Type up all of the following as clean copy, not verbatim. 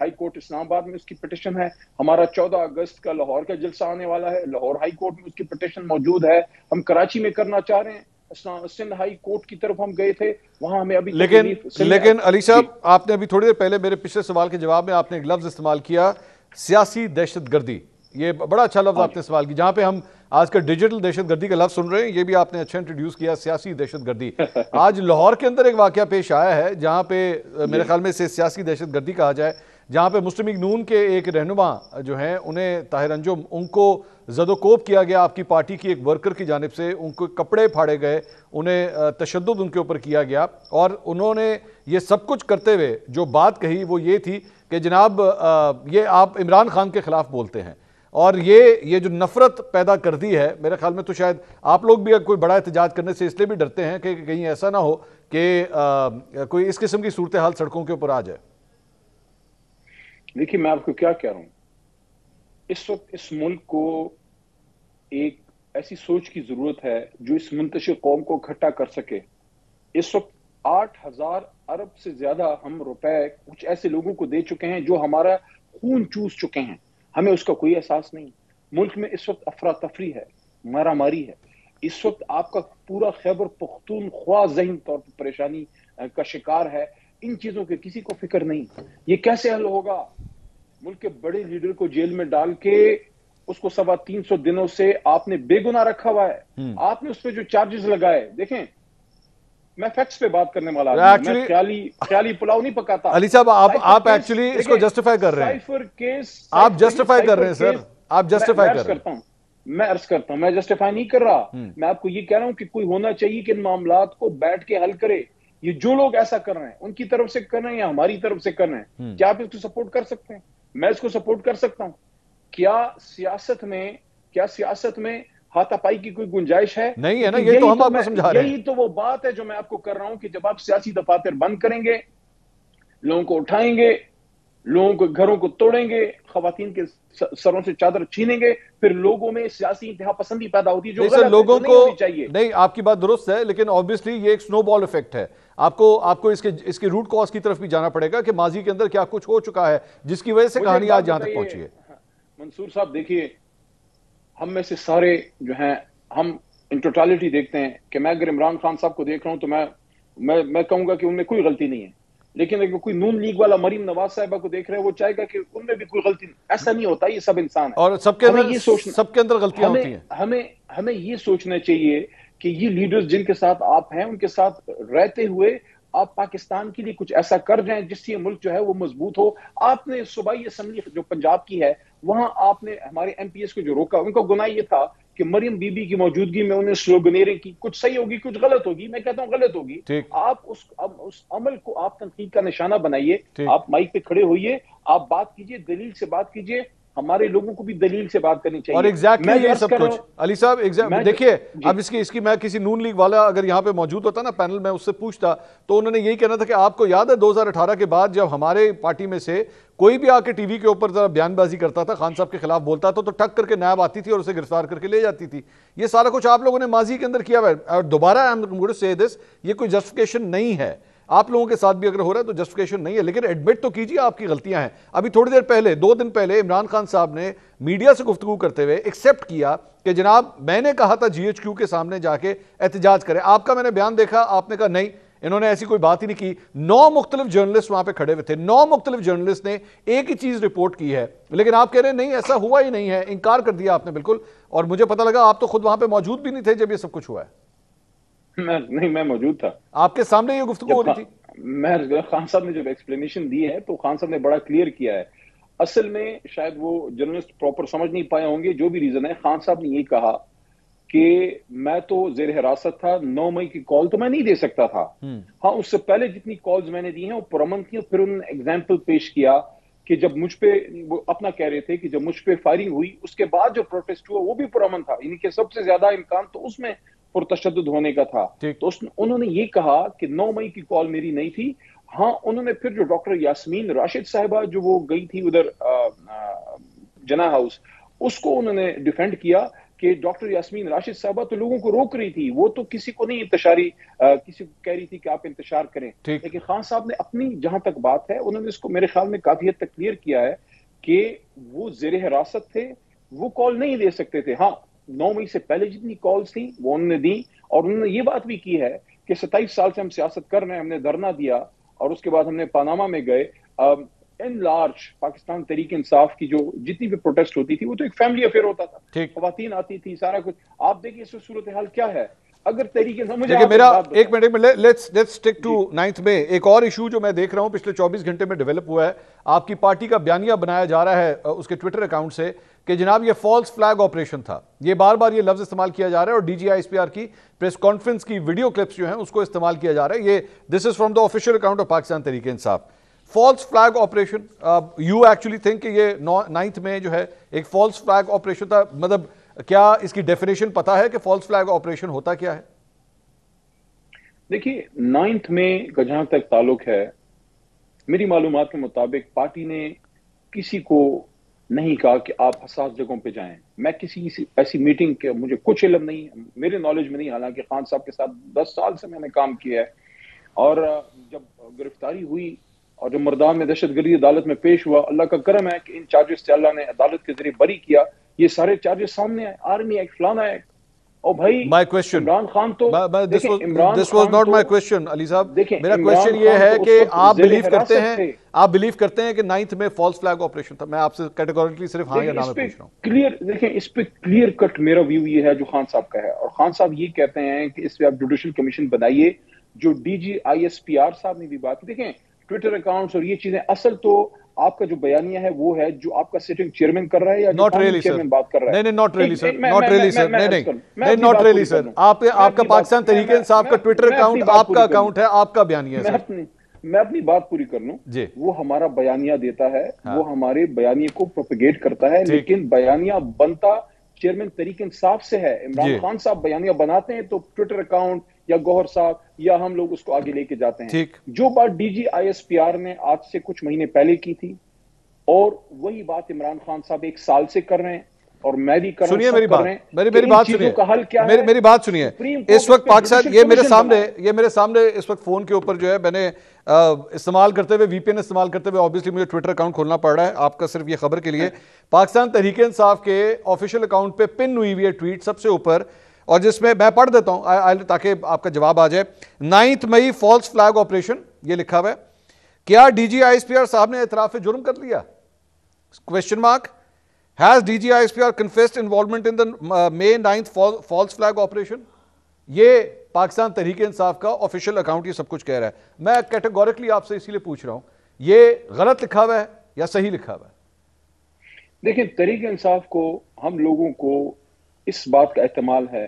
High court اسلام آباد میں اس کی پٹیشن ہے. ہمارا 14 اگست کا لاہور کا جلسہ آنے والا ہے, لاہور ہائی کورٹ میں اس کی پٹیشن موجود ہے. ہم کراچی میں کرنا چاہ رہے ہیں, سندھ ہائی کورٹ کی طرف ہم گئے تھے, وہاں ہمیں ابھی لیکن علی صاحب, آپ نے ابھی تھوڑی دیر پہلے میرے پچھلے سوال کے جواب میں آپ نے ایک لفظ استعمال کیا, سیاسی دہشت گردی. یہ بڑا اچھا لفظ آپ نے استعمال کیا, جہاں پہ ہم آج کل ڈیجیٹل دہشت گردی کا لفظ سن رہے ہیں, یہ بھی آپ نے اچھا انٹروڈیوس کیا, سیاسی دہشت گردی. آج لاہور کے اندر ایک واقعہ پیش آیا ہے جہاں پہ میرے خیال میں اسے سیاسی دہشت گردی کہا جائے, جہاں پہ مسلم لیگ نون کے ایک رہنما جو ہیں, انہیں طاہر انجم, ان کو زد و کوب کیا گیا آپ کی پارٹی کی ایک ورکر کی جانب سے, ان کو کپڑے پھاڑے گئے, انہیں تشدد ان کے اوپر کیا گیا, اور انہوں نے یہ سب کچھ کرتے ہوئے جو بات کہی وہ یہ تھی کہ جناب یہ آپ عمران خان کے خلاف بولتے ہیں, اور یہ جو نفرت پیدا کر دی ہے, میرے خیال میں تو شاید آپ لوگ بھی کوئی بڑا احتجاج کرنے سے اس لیے بھی ڈرتے ہیں کہ کہیں ایسا نہ ہو کہ کوئی اس قسم کی صورتحال سڑکوں کے اوپر آ جائے. دیکھیے میں آپ کو کیا کہہ رہا ہوں, اس وقت اس ملک کو ایک ایسی سوچ کی ضرورت ہے جو اس منتشر قوم کو اکٹھا کر سکے. اس وقت 8,000 ارب سے زیادہ ہم روپے کچھ ایسے لوگوں کو دے چکے ہیں جو ہمارا خون چوس چکے ہیں, ہمیں اس کا کوئی احساس نہیں. ملک میں اس وقت افراتفری ہے, مارا ماری ہے. اس وقت آپ کا پورا خیبر پختونخوا ذہن طور پر پریشانی کا شکار ہے. ان چیزوں کے کسی کو فکر نہیں. یہ کیسے حل ہوگا؟ ملک کے بڑے لیڈر کو جیل میں ڈال کے اس کو 350 دنوں سے آپ نے بے گناہ رکھا ہوا ہے. آپ نے اس پہ جو چارجز لگائے, دیکھیں میں فیکٹس پہ بات کرنے والا آدمی, میں خیالی پلاؤ نہیں پکاتا. علی صاحب آپ ایکچولی اس کو جسٹیفائی کر رہے ہیں, آپ جسٹیفائی کر رہے ہیں سر, آپ جسٹیفائی کر رہے ہیں. میں عرض کرتا ہوں, میں جسٹیفائی نہیں کر رہا, میں آپ کو یہ کہہ رہا ہوں کہ کوئی ہونا چاہیے کہ ان معاملات کو بیٹھ کے حل کرے. یہ جو لوگ ایسا کر رہے ہیں ان کی طرف سے کر رہے ہیں یا ہماری طرف سے کر رہے ہیں, کیا آپ اس کو سپورٹ کر سکتے ہیں؟ میں اس کو سپورٹ کر سکتا ہوں. کیا سیاست میں ہاتھا پائی کی کوئی گنجائش ہے؟ نہیں ہے نا, یہ تو ہم آپ کو سمجھا رہے ہیں. یہی تو وہ بات ہے جو میں آپ کو کر رہا ہوں کہ جب آپ سیاسی دفاتر بند کریں گے, لوگوں کو اٹھائیں گے, لوگوں کے گھروں کو توڑیں گے, خواتین کے سروں سے چادر چھینیں گے, پھر لوگوں میں سیاسی انتہا پسندی پیدا ہوتی ہے جو غلط ہے, جو نہیں ہونی چاہیے. نہیں, آپ کی بات درست ہے, لیکن obviously یہ ایک سنو بال ایفیکٹ ہے. آپ کو اس کے روٹ کاز کی طرف بھی جانا پڑے گا کہ ماضی کے اندر کیا کچھ ہو چکا ہے جس کی وجہ سے کہانی آج یہاں تک پہنچی ہے. منصور صاحب دیکھیے, ہم میں سے سارے جو ہیں ہم ان ٹوٹالٹی دیکھتے ہیں کہ میں اگر عمران خان صاحب کو دیکھ رہا ہوں تو میں کہوں گا کہ ان میں کوئی غلطی نہیں ہے. لیکن اگر کوئی نون لیگ والا مریم نواز صاحبہ کو دیکھ رہے ہیں, وہ چاہے گا کہ ان میں بھی کوئی غلطی نہیں. ایسا نہیں ہوتا, یہ سب انسان ہے اور سب کے اندر غلطیاں ہوتی ہیں. ہمیں یہ سوچنا چاہیے کہ یہ لیڈرز جن کے ساتھ آپ ہیں ان کے ساتھ رہتے ہوئے آپ پاکستان کے لیے کچھ ایسا کر جائیں جس سے یہ ملک جو ہے وہ مضبوط ہو. آپ نے صوبائی اسمبلی جو پنجاب کی ہے, وہاں آپ نے ہمارے ایم پی ایس کو جو روکا, ان کا گناہ یہ تھا کہ مریم بی بی کی موجودگی میں انہیں سلوگنیرنگ کی. کچھ صحیح ہوگی, کچھ غلط ہوگی, میں کہتا ہوں غلط ہوگی. آپ اس عمل کو آپ تنقید کا نشانہ بنائیے, آپ مائک پہ کھڑے ہوئیے, آپ بات کیجئے, دلیل سے بات کیجئے. ہمارے لوگوں کو بھی دلیل سے بات کرنی چاہیے. اور ایگزیکٹلی یہ سب کچھ علی صاحب دیکھیے, اب اس کی میں کسی نون لیگ والا اگر یہاں پہ موجود ہوتا نا پینل میں, اس سے پوچھتا تو انہوں نے یہی کہنا تھا کہ آپ کو یاد ہے 2018 کے بعد جب ہمارے پارٹی میں سے کوئی بھی آ کے ٹی وی کے اوپر ذرا بیان بازی کرتا تھا, خان صاحب کے خلاف بولتا تھا, تو ٹک کر کے نیب آتی تھی اور اسے گرفتار کر کے لے جاتی تھی. یہ سارا کچھ آپ لوگوں نے ماضی کے اندر کیا ہوا ہے. اور دوبارہ یہ کوئی جسٹیفیکیشن نہیں ہے, آپ لوگوں کے ساتھ بھی اگر ہو رہا ہے تو جسٹیفیکیشن نہیں ہے, لیکن ایڈمٹ تو کیجیے آپ کی غلطیاں ہیں. ابھی تھوڑی دیر پہلے 2 دن پہلے عمران خان صاحب نے میڈیا سے گفتگو کرتے ہوئے ایکسیپٹ کیا کہ جناب میں نے کہا تھا جی ایچ کیو کے سامنے جا کے احتجاج کرے. آپ کا میں نے بیان دیکھا, آپ نے کہا نہیں, انہوں نے ایسی کوئی بات ہی نہیں کی. 9 مختلف جرنلسٹ وہاں پہ کھڑے ہوئے تھے, 9 مختلف جرنلسٹ نے ایک ہی چیز رپورٹ کی ہے, لیکن آپ کہہ رہے ہیں نہیں ایسا ہوا ہی نہیں ہے, انکار کر دیا آپ نے بالکل. اور مجھے پتہ لگا آپ تو خود وہاں پہ موجود بھی نہیں تھے جب یہ سب کچھ ہوا ہے. میں موجود تھا, آپ کے سامنے یہ گفتگو ہو رہی تھی. میں خان صاحب نے جب ایکسپلینیشن دی ہے تو خان صاحب نے بڑا کلیئر کیا ہے. اصل میں شاید وہ جرنلسٹ پراپر سمجھ نہیں پائے ہوں گے, جو بھی ریزن ہے. خان صاحب نے یہ کہا کہ میں تو زیر حراست تھا, 9 مئی کی کال تو میں نہیں دے سکتا تھا. ہاں, اس سے پہلے جتنی کالز میں نے دی ہیں وہ پرامن تھیں. پھر انہوں نے ایگزامپل پیش کیا کہ جب مجھ پہ, وہ اپنا کہہ رہے تھے کہ جب مجھ پہ فائرنگ ہوئی اس کے بعد جو پروٹیسٹ ہوا وہ بھی پرامن تھا, یعنی کہ سب سے زیادہ امکان تو اس میں پرتشدد ہونے کا تھا. تو انہوں نے یہ کہا کہ 9 مئی کی کال میری نہیں تھی. ہاں, انہوں نے پھر جو ڈاکٹر یاسمین راشد صاحبہ جو وہ گئی تھی ادھر جناح ہاؤس, اس کو انہوں نے ڈیفینڈ کیا کہ ڈاکٹر یاسمین راشد صاحبہ تو لوگوں کو روک رہی تھی, وہ تو کسی کو نہیں انتشاری کسی کو کہہ رہی تھی کہ آپ انتشار کریں, لیکن خان صاحب نے اپنی جہاں تک بات ہے انہوں نے اس کو میرے خیال میں کافی حد تک کلیئر کیا ہے کہ وہ زیر حراست تھے, وہ کال نہیں دے سکتے تھے. ہاں 9 مئی سے پہلے جتنی کالز تھیں وہ انہوں نے دی, اور انہوں نے یہ بات بھی کی ہے کہ 27 سال سے ہم سیاست کر رہے ہیں, ہم نے دھرنا دیا اور اس کے بعد ہم نے پاناما میں گئے. ان لارج پاکستان تحریک انصاف کی جو جتنی بھی پروٹیسٹ ہوتی تھی وہ تو ایک فیملی افیئر ہوتا تھا, خواتین آتی تھی, سارا کچھ. آپ دیکھیں اس صورتحال کیا ہے اگر تحریک انصاف. دیکھیں میرا ایک منٹ میں لیٹس سٹک ٹو 9 مئی. ایک اور ایشو جو میں دیکھ رہا ہوں پچھلے 24 گھنٹے میں ڈیولپ ہوا ہے, آپ کی پارٹی کا بیانیہ بنایا جا رہا ہے اس کے ٹویٹر اکاؤنٹ سے کہ جناب یہ فالس فلیگ آپریشن تھا. یہ بار بار یہ لفظ استعمال کیا جا رہا ہے اور D G I S P R کی پریس کانفرنس کی ویڈیو کلپس جو ہیں اس کو استعمال کیا جا رہا ہے. یہ this is from the official account of Pakistan Tehreek Insaf. False flag operation, you actually think کہ یہ 9 مئی جو ہے ایک فالس فلیگ آپریشن تھا؟ مطلب کیا اس کی ڈیفینیشن پتا ہے کہ فالس فلیگ آپریشن ہوتا کیا ہے؟ دیکھیے 9 مئی کا جہاں تک تعلق ہے, میری معلومات کے مطابق پارٹی نے کسی کو نہیں کہا کہ آپ حساس جگہوں پہ جائیں. میں کسی ایسی میٹنگ کے مجھے کچھ علم نہیں, میرے نالج میں نہیں, حالانکہ خان صاحب کے ساتھ 10 سال سے میں نے کام کیا ہے. اور جب گرفتاری ہوئی اور جب مردان میں دہشت گردی عدالت میں پیش ہوا, اللہ کا کرم ہے کہ ان چارجز سے اللہ نے عدالت کے ذریعے بری کیا. یہ سارے چارجز سامنے آئے, آرمی ایکٹ, فلانا ایکٹ. اور بھائی عمران خان تو this was not my question علی صاحب. میرا کوشچن یہ ہے کہ آپ بلیو کرتے ہیں کہ 9 میں فالس فلیگ آپریشن تھا؟ میں آپ سے کیٹیگوریکلی صرف ہاں یا نہ میں پوچھ رہا ہوں. کلیئر دیکھیں, اس پہ کلیئر کٹ میرا ویو یہ ہے جو خان صاحب کا ہے, اور خان صاحب یہ کہتے ہیں کہ اس پہ آپ جوڈیشل کمیشن بنائیے. جو D G I S P R صاحب نے بھی بات کی, دیکھیں ٹویٹر اکاؤنٹس اور یہ چیزیں, اصل تو آپ کا جو بیانیہ ہے وہ ہے جو آپ کا سٹنگ چیئرمین کر رہا ہے یا جو چیئرمین بات کر رہا ہے. نہیں ناٹ ریلی سر, آپ کا پاکستان تحریک انصاف کا ٹویٹر اکاؤنٹ آپ کا اکاؤنٹ ہے, آپ کا بیانیہ ہے. میں اپنی بات پوری کر لوں. وہ ہمارا بیانیہ دیتا ہے, وہ ہمارے بیانیے کو پروپیگیٹ کرتا ہے, لیکن بیانیہ بنتا چیئرمین تحریک انصاف سے ہے. عمران خان صاحب بیانیہ بناتے ہیں تو ٹویٹر اکاؤنٹ یا گوہر صاحب یا ہم لوگ اس کو آگے لے کے جاتے ہیں. جو بات D G I S P R نے آج سے کچھ مہینے پہلے کی تھی, اور وہی بات عمران خان صاحب 1 سال سے کر رہے ہیں, اور میں بھی کر رہا ہوں. میری بات سنیے. اس وقت پاکستان, یہ میرے سامنے اس وقت فون کے اوپر جو ہے میں نے استعمال کرتے ہوئے, وی پی این استعمال کرتے ہوئے obviously مجھے ٹویٹر اکاؤنٹ کھولنا پڑ رہا ہے آپ کا صرف یہ خبر کے لیے. پاکستان تحریک انصاف کے آفیشیل اکاؤنٹ پہ پن ہوئی ہوئی ہے ٹویٹ سب سے اوپر, اور جس میں میں پڑھ دیتا ہوں تاکہ آپ کا جواب آ جائے. 9 مئی فالس فلیگ آپریشن یہ لکھا ہوا ہے. کیا D G I S P R صاحب نے اعتراف جرم کر لیا؟ Question mark. Has DGISPR confessed involvement in the May 9th false flag operation? یہ پاکستان تحریک انصاف کا آفیشیل اکاؤنٹ یہ سب کچھ کہہ رہا ہے. میں کیٹیگوریکلی آپ سے اسی لیے پوچھ رہا ہوں, یہ غلط لکھا ہوا ہے یا صحیح لکھا ہوا ہے؟ دیکھیں تحریک انصاف کو, ہم لوگوں کو اس بات کا احتمال ہے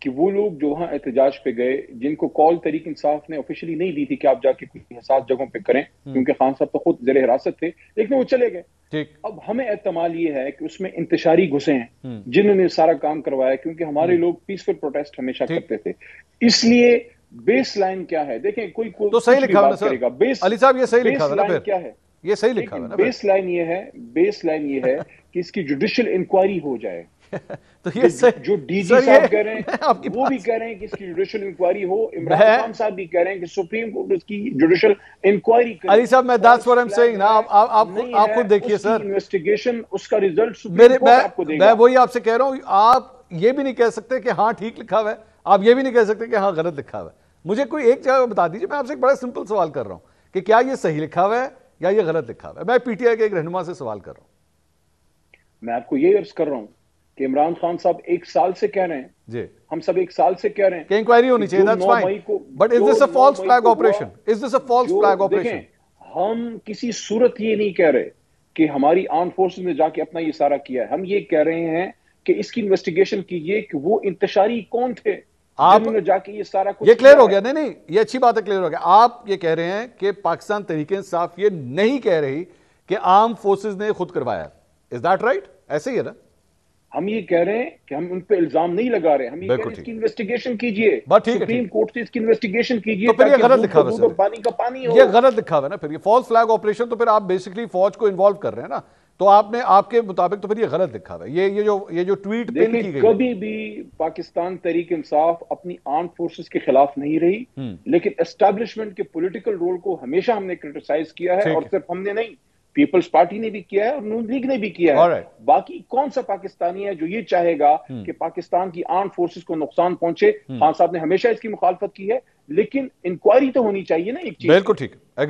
کہ وہ لوگ جو وہاں احتجاج پہ گئے, جن کو کال تحریک انصاف نے آفیشلی نہیں دی تھی کہ آپ جا کے کوئی حساس جگہوں پہ کریں, کیونکہ خان صاحب تو خود زیر حراست تھے, لیکن وہ چلے گئے. اب ہمیں احتمال یہ ہے کہ اس میں انتشاری گھسے ہیں جنہوں نے سارا کام کروایا, کیونکہ ہمارے لوگ پیسفل پروٹیسٹ ہمیشہ کرتے تھے. اس لیے بیس لائن کیا ہے, دیکھیں کوئی تو صحیح لکھا ہے علی صاحب, یہ صحیح لکھا ہے نا, کیا ہے یہ صحیح لکھا ہے نا. بیس لائن یہ ہے کہ اس کی جوڈیشل انکوائری ہو جائے. تو یہ جو ڈی جی صاحب کہہ رہے ہیں وہ بھی کہہ رہے ہیں کہ اس کی جوڈیشل انکوائری ہو, عمران خان صاحب بھی کہہ رہے ہیں کہ سپریم کورٹ اس کی جوڈیشل انکوائری کرے. علی صاحب میں that's what I'm saying نا, آپ خود دیکھیے سر, انویسٹیگیشن اس کا ریزلٹ سپریم کورٹ آپ کو دے گا. میں وہی آپ سے کہہ رہا ہوں, آپ یہ بھی نہیں کہہ سکتے کہ ہاں ٹھیک لکھا ہوا ہے, آپ یہ بھی نہیں کہہ سکتے کہ ہاں غلط لکھا ہوا ہے. مجھے کوئی ایک جگہ بتا دیجیے, میں آپ سے ایک بڑا سمپل سوال کر رہا ہوں کہ کیا یہ صحیح لکھا ہوا ہے یا یہ غلط لکھا ہوا ہے. میں پی ٹی آئی کے ایک رہنما سے سوال کر رہا ہوں. میں آپ کو یہ عرض کر رہا ہوں کہ عمران خان صاحب 1 سال سے کہہ رہے ہیں, جی ہم سب 1 سال سے کہہ رہے ہیں کہ انکوائری ہونی چاہیے, that's fine, but is this a false flag operation? Is this a false flag operation? ہم کسی صورت یہ نہیں کہہ رہے کہ ہماری آرم فورسز نے جا کے اپنا یہ سارا کیا ہے. ہم یہ کہہ رہے ہیں کہ اس کی انویسٹیگیشن کیجئے کہ وہ انتشاری کون تھے جنہوں نے جا کے یہ سارا کچھ. یہ کلیئر ہو گیا, نہیں یہ اچھی بات ہے, کلیئر ہو گیا. آپ یہ کہہ رہے ہیں کہ پاکستان تحریک انصاف یہ نہیں کہہ رہی کہ آرم فورسز نے خود کروایا. Is that right? ایسے ہی ہے نا. ہم یہ کہہ رہے ہیں کہ ہم ان پہ الزام نہیں لگا رہے, ہم یہ کہہ رہے ہیں اس کی انویسٹیگیشن کیجئے, سپریم کورٹ سے اس کی انویسٹیگیشن کیجئے. تو پھر یہ غلط لکھا ہوا ہے, پانی کا پانی ہو. یہ غلط لکھا ہوا ہے نا, پھر یہ فالس فلیگ آپریشن. تو پھر آپ بیسیکلی فوج کو انوالو کر رہے ہیں نا, تو آپ کے مطابق تو پھر یہ غلط لکھا ہوا ہے، یہ جو ٹویٹ پن کی گئی کبھی بھی پاکستان تحریک انصاف اپنی آرم فورسز کے خلاف نہیں رہی، لیکن اسٹیبلشمنٹ کے پولیٹیکل رول کو ہمیشہ ہم نے کرٹیسائز کیا ہے، اور صرف ہم نے نہیں، پیپلز پارٹی نے بھی کیا ہے اور نون لیگ نے بھی کیا ہے۔ باقی کون سا پاکستانی ہے جو یہ چاہے گا کہ پاکستان کی آرم فورسز کو نقصان پہنچے؟ خان صاحب نے ہمیشہ اس کی مخالفت کی ہے، لیکن انکوائری تو ہونی چاہیے نا ایک چیز۔ بالکل ٹھیک ہے۔